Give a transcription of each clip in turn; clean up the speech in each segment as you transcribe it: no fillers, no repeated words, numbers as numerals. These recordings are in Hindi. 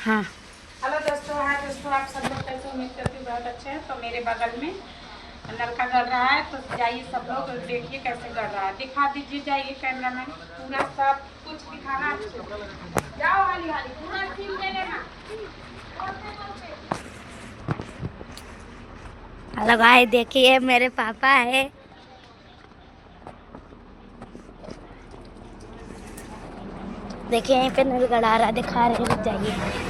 हाँ। हेलो दोस्तों, हाँ दोस्तों, आप सब लोग कैसे? उम्मीद करती हूँ बहुत अच्छे हैं। तो मेरे बगल में नलका गड़ रहा है, तो जाइए सब लोग देखिए कैसे गड़ रहा है। दिखा दीजिए, जाइए कैमरा मैन, पूरा सब कुछ दिखाना आपको। जाओ हाली हाली पूरा सीन ले लेना। हेलो गाइस, देखिए मेरे पापा है। देखिए यहीं पे नल गड़ा रहा, दिखा रहे हैं, जाइए।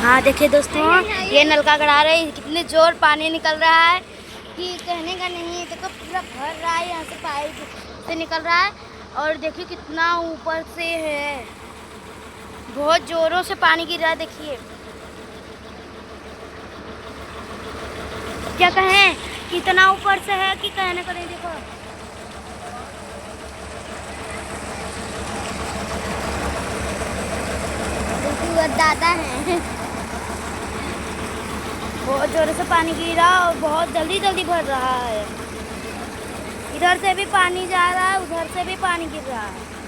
हाँ देखिए दोस्तों, ये नलका गड़ा रहे हैं, कितने जोर पानी निकल रहा है कि कहने का नहीं है। देखो पूरा भर रहा है, यहाँ से पाइप से निकल रहा है और देखिए कितना ऊपर से है, बहुत जोरों से पानी गिर रहा है। देखिए क्या कहें, कितना ऊपर से है कि कहने का नहीं। देखो दादा है, बहुत जोरों से पानी गिर रहा है और बहुत जल्दी जल्दी भर रहा है। इधर से भी पानी जा रहा है, उधर से भी पानी गिर रहा है।